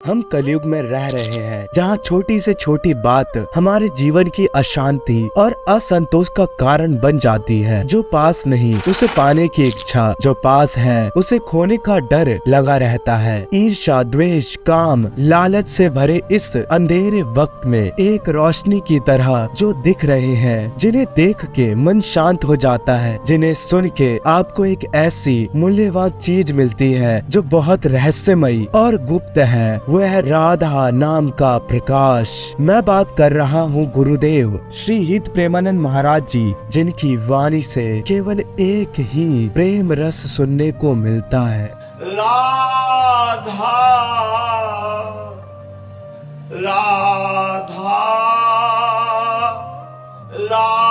हम कलयुग में रह रहे हैं जहाँ छोटी से छोटी बात हमारे जीवन की अशांति और असंतोष का कारण बन जाती है। जो पास नहीं उसे पाने की इच्छा, जो पास है उसे खोने का डर लगा रहता है। ईर्ष्या, द्वेष, काम, लालच से भरे इस अंधेरे वक्त में एक रोशनी की तरह जो दिख रहे हैं, जिन्हें देख के मन शांत हो जाता है, जिन्हें सुन के आपको एक ऐसी मूल्यवान चीज मिलती है जो बहुत रहस्यमयी और गुप्त है। वह है राधा नाम का प्रकाश। मैं बात कर रहा हूँ गुरुदेव श्री हित प्रेमानंद महाराज जी, जिनकी वाणी से केवल एक ही प्रेम रस सुनने को मिलता है। राधा राधा राधा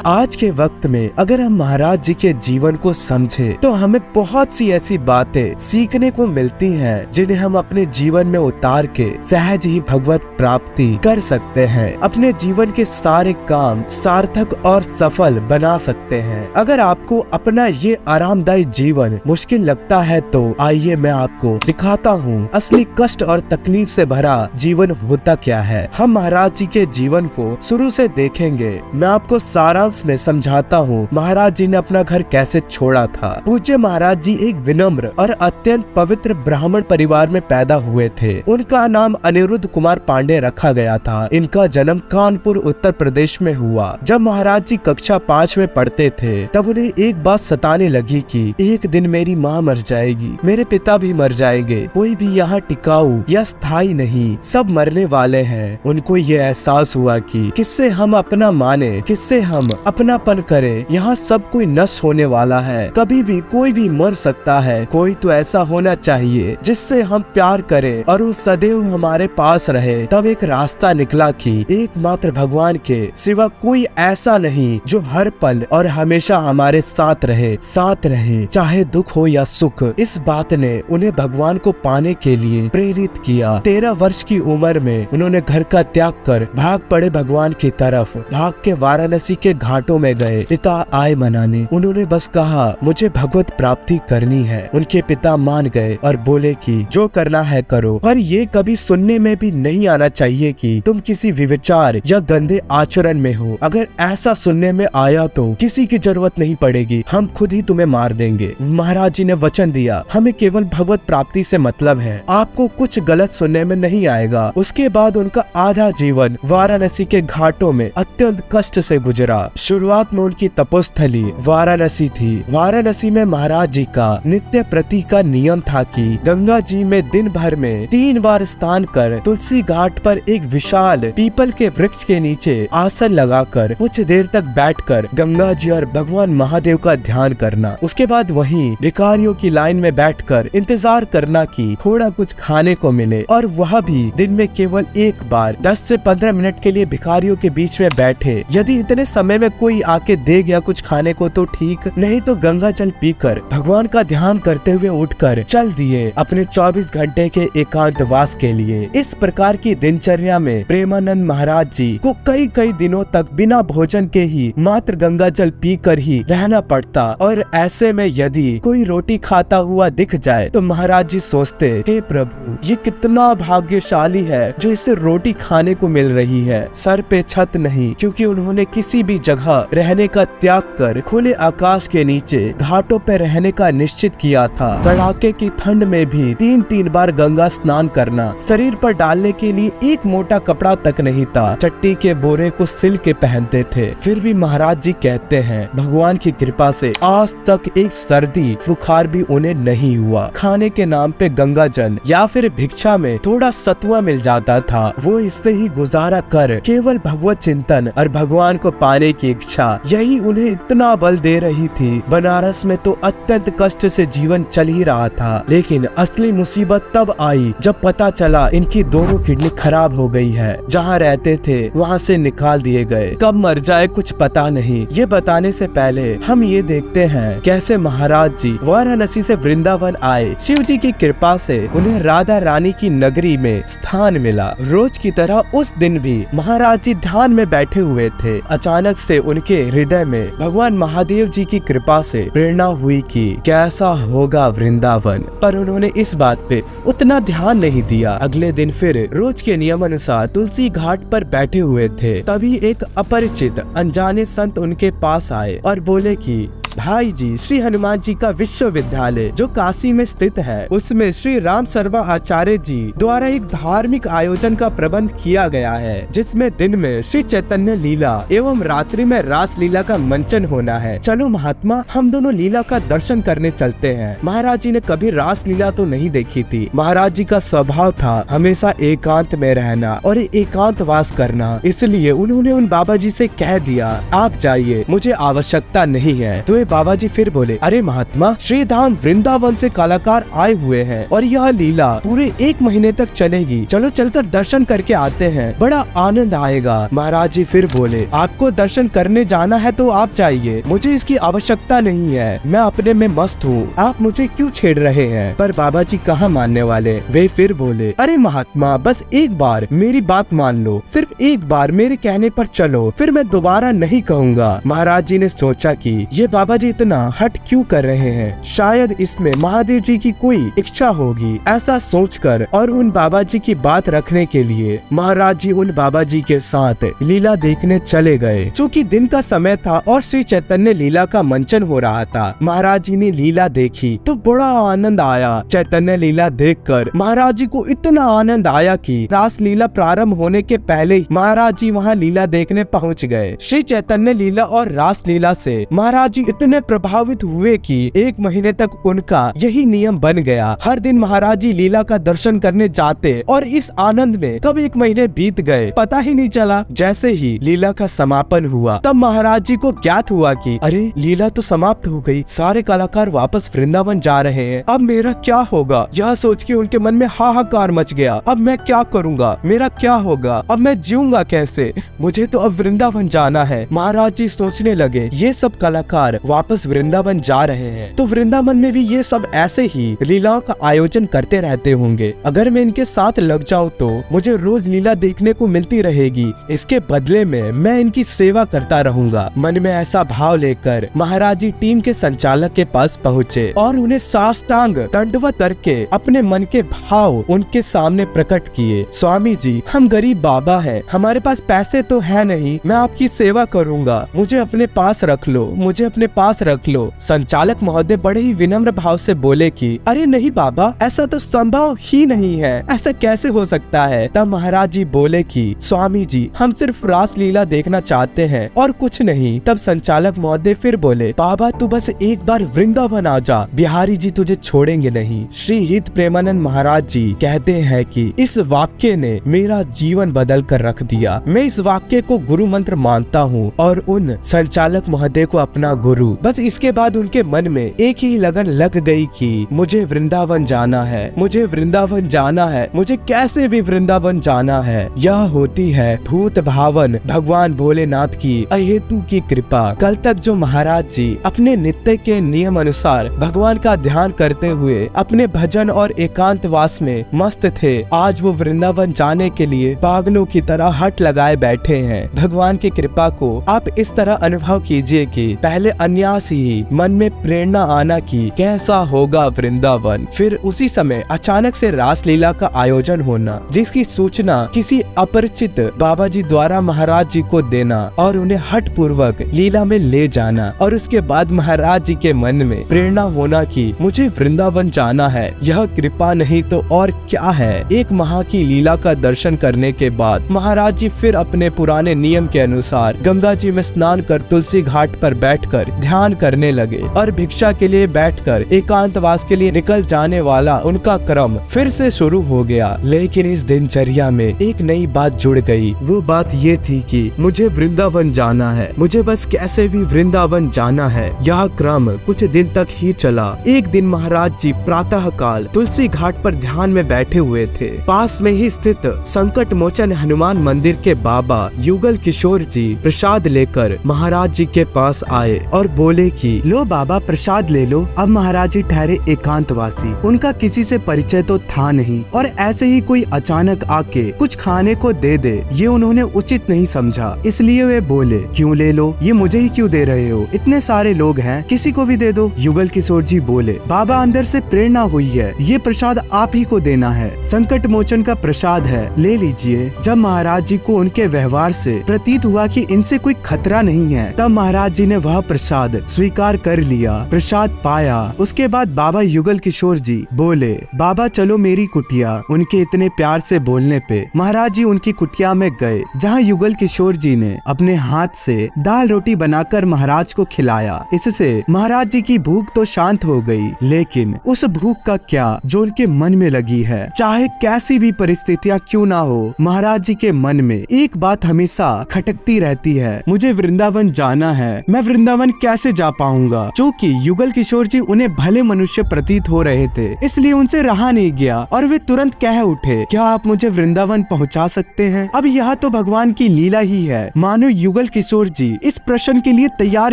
आज के वक्त में अगर हम महाराज जी के जीवन को समझे तो हमें बहुत सी ऐसी बातें सीखने को मिलती हैं जिन्हें हम अपने जीवन में उतार के सहज ही भगवत प्राप्ति कर सकते हैं। अपने जीवन के सारे काम सार्थक और सफल बना सकते हैं। अगर आपको अपना ये आरामदायी जीवन मुश्किल लगता है तो आइए मैं आपको दिखाता हूँ असली कष्ट और तकलीफ से भरा जीवन होता क्या है। हम महाराज जी के जीवन को शुरू से देखेंगे। मैं आपको सारा में समझाता हूँ महाराज जी ने अपना घर कैसे छोड़ा था। पूज्य महाराज जी एक विनम्र और अत्यंत पवित्र ब्राह्मण परिवार में पैदा हुए थे। उनका नाम अनिरुद्ध कुमार पांडे रखा गया था। इनका जन्म कानपुर उत्तर प्रदेश में हुआ। जब महाराज जी कक्षा 5 में पढ़ते थे तब उन्हें एक बात सताने लगी कि एक दिन मेरी माँ मर जाएगी, मेरे पिता भी मर जाएंगे, कोई भी यहाँ टिकाऊ या स्थायी नहीं, सब मरने वाले हैं। उनको ये एहसास हुआ कि किससे हम अपना माने, किससे हम अपनापन करे, यहाँ सब कोई नष्ट होने वाला है, कभी भी कोई भी मर सकता है। कोई तो ऐसा होना चाहिए जिससे हम प्यार करें और वो सदैव हमारे पास रहे। तब एक रास्ता निकला कि एकमात्र भगवान के सिवा कोई ऐसा नहीं जो हर पल और हमेशा हमारे साथ रहे चाहे दुख हो या सुख। इस बात ने उन्हें भगवान को पाने के लिए प्रेरित किया। 13 वर्ष की उम्र में उन्होंने घर का त्याग कर भाग पड़े भगवान की तरफ। भाग के वाराणसी के घाटों में गए। पिता आए मनाने। उन्होंने बस कहा मुझे भगवत प्राप्ति करनी है। उनके पिता मान गए और बोले कि जो करना है करो, पर ये कभी सुनने में भी नहीं आना चाहिए कि तुम किसी विचार या गंदे आचरण में हो। अगर ऐसा सुनने में आया तो किसी की जरूरत नहीं पड़ेगी, हम खुद ही तुम्हें मार देंगे। महाराज जी ने वचन दिया हमें केवल भगवत प्राप्ति से मतलब है, आपको कुछ गलत सुनने में नहीं आएगा। उसके बाद उनका आधा जीवन वाराणसी के घाटों में अत्यंत कष्ट से गुजरा। शुरुआत में उनकी तपोस्थली वाराणसी थी। वाराणसी में महाराज जी का नित्य प्रति का नियम था कि गंगा जी में दिन भर में 3 बार स्नान कर तुलसी घाट पर एक विशाल पीपल के वृक्ष के नीचे आसन लगाकर कुछ देर तक बैठकर गंगा जी और भगवान महादेव का ध्यान करना। उसके बाद वहीं भिखारियों की लाइन में बैठकर इंतजार करना कि थोड़ा कुछ खाने को मिले, और वह भी दिन में केवल एक बार 10 से 15 मिनट के लिए भिखारियों के बीच में बैठे। यदि इतने समय में कोई आके दे गया कुछ खाने को तो ठीक, नहीं तो गंगा जल पीकर भगवान का ध्यान करते हुए उठकर चल दिए अपने 24 घंटे के एकांतवास के लिए। इस प्रकार की दिनचर्या में प्रेमानंद महाराज जी को कई दिनों तक बिना भोजन के ही मात्र गंगा जल पीकर ही रहना पड़ता। और ऐसे में यदि कोई रोटी खाता हुआ दिख जाए तो महाराज जी सोचते हे प्रभु, ये कितना भाग्यशाली है जो इसे रोटी खाने को मिल रही है। सर पे छत नहीं, क्योंकि उन्होंने किसी भी जगह रहने का त्याग कर खुले आकाश के नीचे घाटों पर रहने का निश्चित किया था। कड़ाके की ठंड में भी 3 बार गंगा स्नान करना। शरीर पर डालने के लिए एक मोटा कपड़ा तक नहीं था। चट्टी के बोरे को सिल के पहनते थे। फिर भी महाराज जी कहते हैं भगवान की कृपा से आज तक एक सर्दी बुखार भी उन्हें नहीं हुआ। खाने के नाम पे गंगा जल या फिर भिक्षा में थोड़ा सतुआ मिल जाता था। वो इससे ही गुजारा कर केवल भगवत चिंतन और भगवान को पाने की इच्छा, यही उन्हें इतना बल दे रही थी। बनारस में तो अत्यंत कष्ट से जीवन चल ही रहा था, लेकिन असली मुसीबत तब आई जब पता चला इनकी दोनों किडनी खराब हो गई है। जहाँ रहते थे वहाँ से निकाल दिए गए। कब मर जाए कुछ पता नहीं। ये बताने से पहले हम ये देखते हैं कैसे महाराज जी वाराणसी से वृंदावन आए। शिव जी की कृपा से उन्हें राधा रानी की नगरी में स्थान मिला। रोज की तरह उस दिन भी महाराज जी ध्यान में बैठे हुए थे। अचानक से उनके हृदय में भगवान महादेव जी की कृपा से प्रेरणा हुई कि कैसा होगा वृंदावन, पर उन्होंने इस बात पे उतना ध्यान नहीं दिया। अगले दिन फिर रोज के नियम अनुसार तुलसी घाट पर बैठे हुए थे, तभी एक अपरिचित अनजाने संत उनके पास आए और बोले कि भाई जी, श्री हनुमान जी का विश्वविद्यालय जो काशी में स्थित है, उसमें श्री राम शर्मा आचार्य जी द्वारा एक धार्मिक आयोजन का प्रबंध किया गया है, जिसमें दिन में श्री चैतन्य लीला एवं रात्रि में रास लीला का मंचन होना है। चलो महात्मा, हम दोनों लीला का दर्शन करने चलते हैं। महाराज जी ने कभी रास लीला तो नहीं देखी थी। महाराज जी का स्वभाव था हमेशा एकांत में रहना और एकांतवास करना, इसलिए उन्होंने उन बाबा जी से कह दिया, आप जाइए, मुझे आवश्यकता नहीं है। तो बाबा जी फिर बोले, अरे महात्मा, श्री धाम वृंदावन से कलाकार आए हुए हैं और यह लीला पूरे 1 महीने तक चलेगी। चलो चलकर दर्शन करके आते हैं, बड़ा आनंद आएगा। महाराज जी फिर बोले, आपको दर्शन करने जाना है तो आप जाइए, मुझे इसकी आवश्यकता नहीं है, मैं अपने में मस्त हूँ, आप मुझे क्यों छेड़ रहे हैं। पर बाबा जी कहाँ मानने वाले। वे फिर बोले, अरे महात्मा, बस एक बार मेरी बात मान लो, सिर्फ एक बार मेरे कहने पर चलो, फिर मैं दोबारा नहीं कहूँगा। महाराज जी ने सोचा कि ये बाबा जी इतना हट क्यों कर रहे हैं, शायद इसमें महादेव जी की कोई इच्छा होगी। ऐसा सोचकर और उन बाबा जी की बात रखने के लिए महाराज जी उन बाबा जी के साथ लीला देखने चले गए। चूँकि दिन का समय था और श्री चैतन्य लीला का मंचन हो रहा था। महाराज जी ने लीला देखी तो बड़ा आनंद आया। चैतन्य लीला देखकर महाराज जी को इतना आनंद आया कि रास लीला प्रारंभ होने के पहले ही महाराज जी वहाँ लीला देखने पहुँच गए। श्री चैतन्य लीला और रास लीला से महाराज जी इतने प्रभावित हुए कि 1 महीने तक उनका यही नियम बन गया। हर दिन महाराज जी लीला का दर्शन करने जाते और इस आनंद में कब 1 महीने बीत गए पता ही नहीं चला। जैसे ही लीला का समापन हुआ तब महाराज जी को ज्ञात हुआ कि अरे लीला तो समाप्त हो गई, सारे कलाकार वापस वृंदावन जा रहे हैं, अब मेरा क्या होगा। यह सोच के उनके मन में हाहाकार मच गया। अब मैं क्या करूँगा, मेरा क्या होगा, अब मैं जीऊंगा कैसे, मुझे तो अब वृंदावन जाना है। महाराज जी सोचने लगे, ये सब कलाकार वापस वृंदावन जा रहे हैं तो वृंदावन में भी ये सब ऐसे ही लीलाओं का आयोजन करते रहते होंगे। अगर मैं इनके साथ लग जाऊं तो मुझे रोज लीला देखने को मिलती रहेगी, इसके बदले में मैं इनकी सेवा करता रहूंगा। मन में ऐसा भाव लेकर महाराज जी टीम के संचालक के पास पहुँचे और उन्हें साष्टांग दंडवत करके अपने मन के भाव उनके सामने प्रकट किए। स्वामी जी, हम गरीब बाबा हैं, हमारे पास पैसे तो है नहीं, मैं आपकी सेवा करूँगा, मुझे अपने पास रख लो, मुझे अपने पास रख लो। संचालक महोदय बड़े ही विनम्र भाव से बोले कि अरे नहीं बाबा, ऐसा तो संभव ही नहीं है, ऐसा कैसे हो सकता है। तब महाराज जी बोले कि स्वामी जी, हम सिर्फ रास लीला देखना चाहते हैं और कुछ नहीं। तब संचालक महोदय फिर बोले, बाबा तू बस एक बार वृंदावन आ जा, बिहारी जी तुझे छोड़ेंगे नहीं। श्री हित प्रेमानंद महाराज जी कहते हैं कि इस वाक्य ने मेरा जीवन बदल कर रख दिया। मैं इस वाक्य को गुरु मंत्र मानता हूँ और उन संचालक महोदय को अपना गुरु। बस इसके बाद उनके मन में एक ही लगन लग गई कि मुझे वृंदावन जाना है, मुझे वृंदावन जाना है, मुझे कैसे भी वृंदावन जाना है। यह होती है भूत भावन भगवान भोलेनाथ की अहेतु की कृपा। कल तक जो महाराज जी अपने नित्य के नियम अनुसार भगवान का ध्यान करते हुए अपने भजन और एकांतवास में मस्त थे, आज वो वृंदावन जाने के लिए पागलों की तरह हट लगाए बैठे हैं। भगवान की कृपा को आप इस तरह अनुभव कीजिए कि पहले अन्यास ही मन में प्रेरणा आना कि कैसा होगा वृंदावन, फिर उसी समय अचानक से रास लीला का आयोजन होना, जिसकी सूचना किसी अपरिचित बाबा जी द्वारा महाराज जी को देना और उन्हें हट पूर्वक लीला में ले जाना, और उसके बाद महाराज जी के मन में प्रेरणा होना कि मुझे वृंदावन जाना है। यह कृपा नहीं तो और क्या है। 1 माह की लीला का दर्शन करने के बाद महाराज जी फिर अपने पुराने नियम के अनुसार गंगा जी में स्नान कर तुलसी घाट पर बैठकर ध्यान करने लगे और भिक्षा के लिए बैठकर एकांतवास के लिए निकल जाने वाला उनका क्रम फिर से शुरू हो गया। लेकिन इस दिनचर्या में एक नई बात जुड़ गई। वो बात ये थी कि मुझे वृंदावन जाना है, मुझे बस कैसे भी वृंदावन जाना है। यह क्रम कुछ दिन तक ही चला। एक दिन महाराज जी प्रातः काल तुलसी घाट पर ध्यान में बैठे हुए थे। पास में ही स्थित संकट मोचन हनुमान मंदिर के बाबा युगल किशोर जी प्रसाद लेकर महाराज जी के पास आए और बोले कि लो बाबा प्रसाद ले लो। अब महाराज जी ठहरे एकांतवासी, उनका किसी से परिचय तो था नहीं और ऐसे ही कोई अचानक आके कुछ खाने को दे दे ये उन्होंने उचित नहीं समझा, इसलिए वे बोले क्यों ले लो, ये मुझे ही क्यों दे रहे हो, इतने सारे लोग हैं किसी को भी दे दो। युगल किशोर जी बोले बाबा अंदर से प्रेरणा हुई है, ये प्रसाद आप ही को देना है, संकट मोचन का प्रसाद है, ले लीजिए। जब महाराज जी को उनके व्यवहार से प्रतीत हुआ कि इनसे कोई खतरा नहीं है, तब महाराज जी ने वह प्रसाद स्वीकार कर लिया, प्रसाद पाया। उसके बाद बाबा युगल किशोर जी बोले बाबा चलो मेरी कुटिया। उनके इतने प्यार से बोलने पे महाराज जी उनकी कुटिया में गए, जहाँ युगल किशोर जी ने अपने हाथ से दाल रोटी बनाकर महाराज को खिलाया। इससे महाराज जी की भूख तो शांत हो गई, लेकिन उस भूख का क्या जो उनके मन में लगी है। चाहे कैसी भी परिस्थितियाँ क्यों ना हो, महाराज जी के मन में एक बात हमेशा खटकती रहती है, मुझे वृंदावन जाना है। मैं वृंदावन कैसे जा पाऊंगा? क्योंकि युगल किशोर जी उन्हें भले मनुष्य प्रतीत हो रहे थे, इसलिए उनसे रहा नहीं गया और वे तुरंत कह उठे क्या आप मुझे वृंदावन पहुंचा सकते हैं? अब यह तो भगवान की लीला ही है। मानो युगल किशोर जी इस प्रश्न के लिए तैयार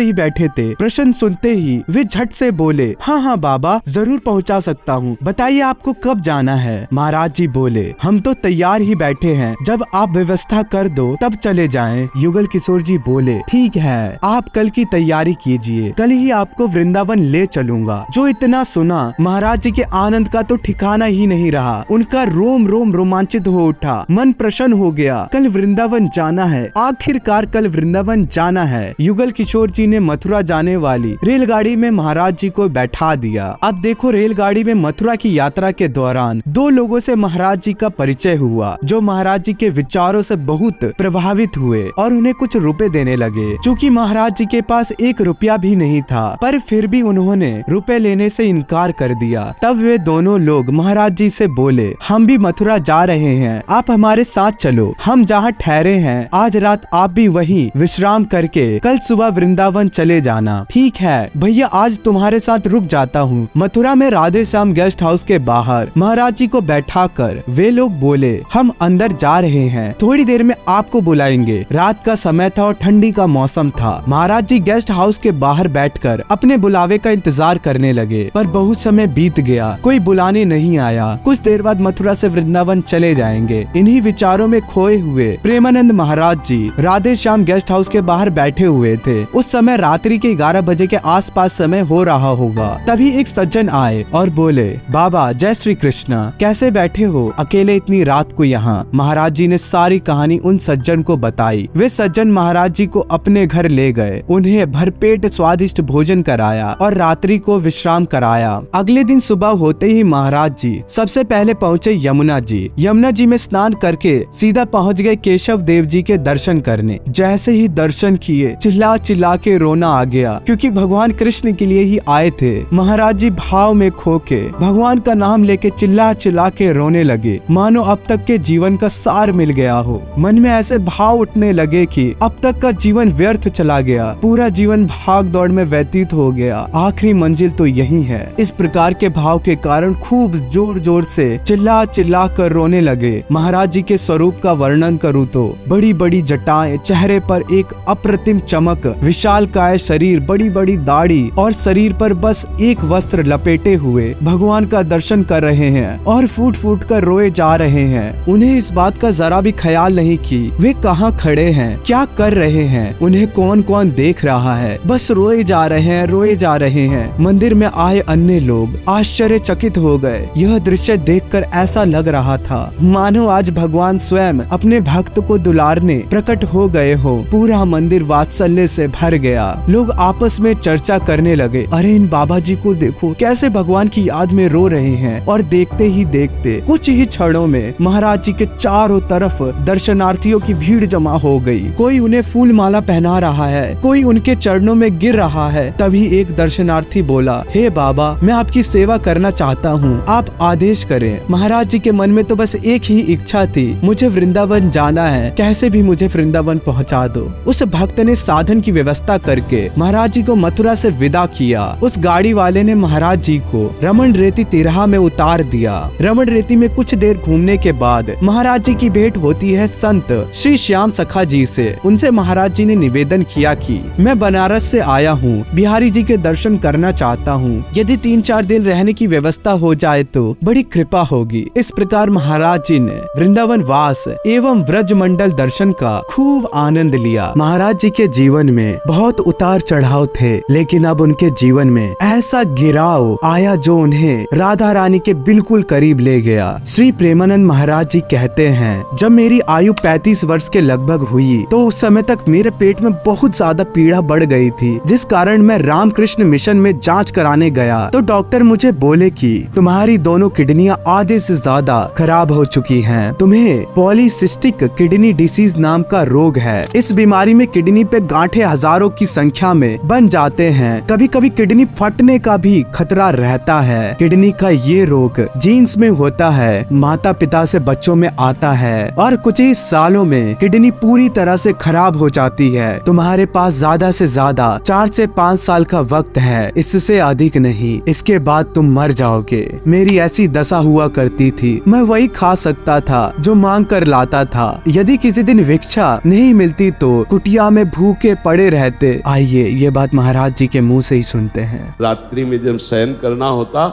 ही बैठे थे। प्रश्न सुनते ही वे झट से बोले हाँ हाँ बाबा जरूर पहुंचा सकता हूँ, बताइए आपको कब जाना है? महाराज जी बोले हम तो तैयार ही बैठे हैं, जब आप व्यवस्था कर दो तब चले जाएं। युगल किशोर जी बोले ठीक है, आप कल की तैयारी कीजिए, कल ही आपको वृंदावन ले चलूंगा। जो इतना सुना महाराज जी के आनंद का तो ठिकाना ही नहीं रहा, उनका रोम रोम रोमांचित हो उठा, मन प्रसन्न हो गया। कल वृंदावन जाना है, आखिरकार कल वृंदावन जाना है। युगल किशोर जी ने मथुरा जाने वाली रेलगाड़ी में महाराज जी को बैठा दिया। अब देखो रेलगाड़ी में मथुरा की यात्रा के दौरान दो लोगों से महाराज जी का परिचय हुआ, जो महाराज जी के विचारों से बहुत प्रभावित हुए और उन्हें कुछ रुपए देने लगे। चूँकि महाराज जी के पास एक रुपया भी नहीं था, पर फिर भी उन्होंने रुपए लेने से इनकार कर दिया। तब वे दोनों लोग महाराज जी से बोले हम भी मथुरा जा रहे हैं, आप हमारे साथ चलो, हम जहाँ ठहरे हैं आज रात आप भी वहीं विश्राम करके कल सुबह वृंदावन चले जाना। ठीक है भैया, आज तुम्हारे साथ रुक जाता हूँ। मथुरा में राधे श्याम गेस्ट हाउस के बाहर महाराज जी को बैठाकर वे लोग बोले हम अंदर जा रहे हैं, थोड़ी देर में आपको बुलाएंगे। रात का समय था और ठंडी का मौसम था। महाराज जी गेस्ट हाउस के बाहर बैठकर अपने बुलावे का इंतजार करने लगे, पर बहुत समय बीत गया, कोई बुलाने नहीं आया। कुछ देर बाद मथुरा से वृंदावन चले जाएंगे। इन्हीं विचारों में खोए हुए प्रेमानंद महाराज जी राधे श्याम गेस्ट हाउस के बाहर बैठे हुए थे। उस समय रात्रि के 11 बजे के आसपास समय हो रहा होगा। तभी एक सज्जन आए और बोले बाबा जय श्री कृष्ण, कैसे बैठे हो अकेले इतनी रात को यहाँ? महाराज जी ने सारी कहानी उन सज्जन को बताई। वे सज्जन महाराज जी को अपने घर ले गए, उन्हें भरपेट स्वादिष्ट भोजन कराया और रात्रि को विश्राम कराया। अगले दिन सुबह होते ही महाराज जी सबसे पहले पहुँचे यमुना जी। यमुना जी में स्नान करके सीधा पहुँच गए केशव देव जी के दर्शन करने। जैसे ही दर्शन किए चिल्ला चिल्ला के रोना आ गया, क्योंकि भगवान कृष्ण के लिए ही आए थे। महाराज जी भाव में खो के भगवान का नाम लेके चिल्ला चिल्ला के रोने लगे, मानो अब तक के जीवन का सार मिल गया हो। मन में ऐसे भाव उठने लगे कि अब तक का जीवन व्यर्थ चला गया, पूरा जीवन भाग दौड़ में व्यतीत हो गया, आखिरी मंजिल तो यही है। इस प्रकार के भाव के कारण खूब जोर जोर से चिल्ला चिल्ला कर रोने लगे। महाराज जी के स्वरूप का वर्णन करूँ तो बड़ी बड़ी जटाएं, चेहरे पर एक अप्रतिम चमक, विशाल काय शरीर, बड़ी बड़ी दाढ़ी और शरीर पर बस एक वस्त्र लपेटे हुए भगवान का दर्शन कर रहे हैं और फूट फूट कर रोए जा रहे हैं। उन्हें इस बात का जरा भी ख्याल नहीं कि वे कहाँ खड़े हैं, क्या कर रहे हैं, उन्हें कौन कौन देख रहा है, बस रोए जा रहे हैं, रोए जा रहे हैं। मंदिर में आए अन्य लोग आश्चर्यचकित हो गए। यह दृश्य देखकर ऐसा लग रहा था मानो आज भगवान स्वयं अपने भक्त को दुलारने प्रकट हो गए हो। पूरा मंदिर वात्सल्य से भर गया। लोग आपस में चर्चा करने लगे, अरे इन बाबा जी को देखो कैसे भगवान की याद में रो रहे हैं। और देखते ही देखते कुछ ही क्षणों में महाराज जी के चारों तरफ दर्शनार्थियों की भीड़ जमा हो गई। कोई उन्हें फूल माला पहना रहा है, कोई उनके चरणों में गिर रहा है। तभी एक दर्शनार्थी बोला, हे बाबा मैं आपकी सेवा करना चाहता हूँ, आप आदेश करें। महाराज जी के मन में तो बस एक ही इच्छा थी, मुझे वृंदावन जाना है, कैसे भी मुझे वृंदावन पहुँचा दो। उस भक्त ने साधन की व्यवस्था करके महाराज जी को मथुरा से विदा किया। उस गाड़ी वाले ने महाराज जी को रमन रेती तिराहा में उतार दिया। रमन रेती में कुछ देर घूमने के बाद महाराज जी की भेंट होती है संत श्री श्याम सखा जी से। उनसे महाराज जी ने निवेदन किया कि मैं बनारस से आया हूँ, बिहारी जी के दर्शन करना चाहता हूँ। यदि 3-4 दिन रहने की व्यवस्था हो जाए तो बड़ी कृपा होगी। इस प्रकार महाराज जी ने वृंदावन वास एवं ब्रज मंडल दर्शन का खूब आनंद लिया। महाराज जी के जीवन में बहुत उतार चढ़ाव थे, लेकिन अब उनके जीवन में ऐसा गिराव आया जो उन्हें राधा रानी के बिल्कुल करीब ले गया। श्री प्रेमानंद महाराज जी कहते हैं, जब मेरी आयु 35 वर्ष के लगभग हुई तो उस समय तक मेरे पेट में बहुत ज्यादा पीड़ा बढ़ गई थी, जिस कारण मैं रामकृष्ण मिशन में जांच कराने गया तो डॉक्टर मुझे बोले कि तुम्हारी दोनों किडनियां आधे से ज्यादा खराब हो चुकी हैं। तुम्हें पॉलीसिस्टिक किडनी डिसीज नाम का रोग है। इस बीमारी में किडनी पे गांठें हजारों की संख्या में बन जाते हैं। कभी कभी किडनी फटने का भी खतरा रहता है। किडनी का ये रोग जीन्स में होता है, माता पिता से बच्चों में आता है और कुछ ही सालों में किडनी पूरी तरह से खराब हो जाती है। तुम्हारे पास ज्यादा से ज्यादा 4 से 5 साल का वक्त है, इससे अधिक नहीं। इसके बाद तुम मर जाओगे। मेरी ऐसी दशा हुआ करती थी, मैं वही खा सकता था जो मांग कर लाता था। यदि किसी दिन भिक्षा नहीं मिलती तो कुटिया में भूखे पड़े रहते। आइए ये बात महाराज जी के मुंह से ही सुनते हैं। रात्रि में जब शयन करना होता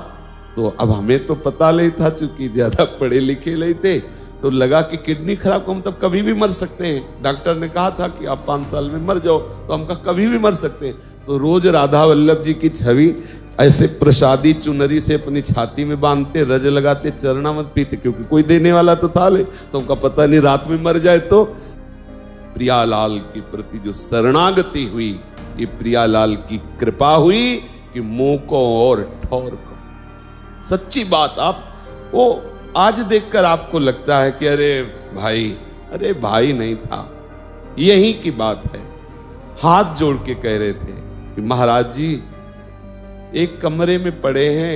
तो अब हमें तो पता नहीं था, चूंकि ज्यादा पढ़े लिखे नहीं थे, तो लगा कि किडनी खराब को हम तब कभी भी मर सकते हैं। डॉक्टर ने कहा था कि आप 5 साल में मर जाओ, तो हम कहा कभी भी मर सकते हैं। तो रोज राधा वल्लभ जी की छवि ऐसे प्रसादी चुनरी से अपनी छाती में बांधते, रज लगाते, चरणामृत पीते, क्योंकि कोई देने वाला तो था ले, तो उनका पता नहीं रात में मर जाए तो। प्रियालाल के प्रति जो शरणागति हुई, ये प्रियालाल की कृपा हुई कि मुंह को और ठौर को। सच्ची बात, आप वो आज देखकर आपको लगता है कि अरे भाई नहीं था। यही की बात है। हाथ जोड़ के कह रहे थे कि महाराज जी एक कमरे में पड़े हैं,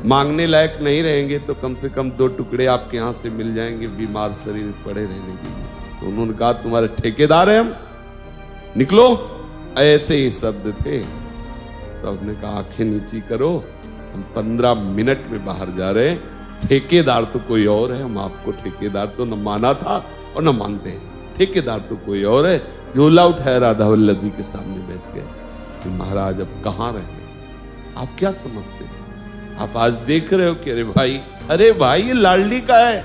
मांगने लायक नहीं रहेंगे तो कम से कम 2 टुकड़े आपके यहाँ से मिल जाएंगे बीमार शरीर पड़े रहने के लिए। तो उन्होंने कहा तुम्हारे ठेकेदार हैं हम, निकलो। ऐसे ही शब्द थे। तो हमने कहा आंखें नीची करो, हम 15 मिनट में बाहर जा रहे हैं। ठेकेदार तो कोई और है, हम आपको ठेकेदार तो न माना था और न मानते हैं। ठेकेदार तो कोई और है। झोला उठाया राधा वल्लभ जी के सामने बैठ गए कि महाराज अब कहाँ रहे, आप क्या समझते हैं? आप आज देख रहे हो कि अरे भाई ये लाडली का है,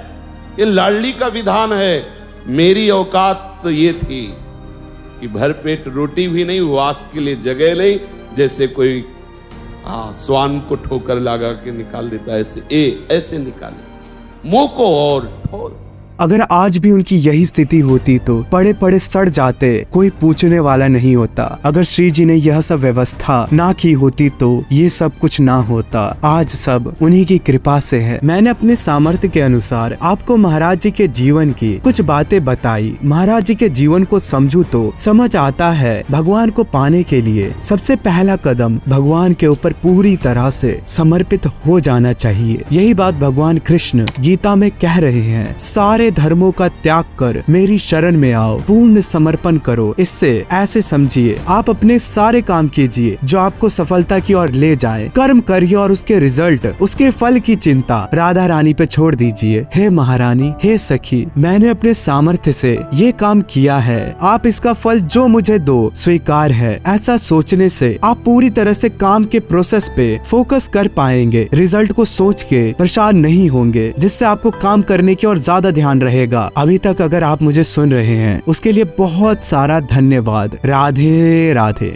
ये लाडली का विधान है। मेरी औकात तो ये थी कि भर पेट रोटी भी नहीं, वास के लिए जगह नहीं, जैसे कोई स्वान को ठोकर लगा के निकाल देता है, ऐसे निकाले मुंह को और ठोर। अगर आज भी उनकी यही स्थिति होती तो पड़े पड़े सड़ जाते, कोई पूछने वाला नहीं होता। अगर श्री जी ने यह सब व्यवस्था ना की होती तो ये सब कुछ ना होता। आज सब उन्हीं की कृपा से है। मैंने अपने सामर्थ्य के अनुसार आपको महाराज जी के जीवन की कुछ बातें बताई। महाराज जी के जीवन को समझूं तो समझ आता है भगवान को पाने के लिए सबसे पहला कदम भगवान के ऊपर पूरी तरह से समर्पित हो जाना चाहिए। यही बात भगवान कृष्ण गीता में कह रहे हैं, सारे धर्मों का त्याग कर मेरी शरण में आओ, पूर्ण समर्पण करो। इससे ऐसे समझिए, आप अपने सारे काम कीजिए जो आपको सफलता की ओर ले जाए। कर्म करिए और उसके रिजल्ट, उसके फल की चिंता राधा रानी पे छोड़ दीजिए। हे महारानी, हे सखी, मैंने अपने सामर्थ्य से ये काम किया है, आप इसका फल जो मुझे दो स्वीकार है। ऐसा सोचने से आप पूरी तरह से काम के प्रोसेस पे फोकस कर पाएंगे। रिजल्ट को सोच के परेशान नहीं होंगे, जिससे आपको काम करने की और ज्यादा ध्यान रहेगा। अभी तक अगर आप मुझे सुन रहे हैं उसके लिए बहुत सारा धन्यवाद। राधे राधे।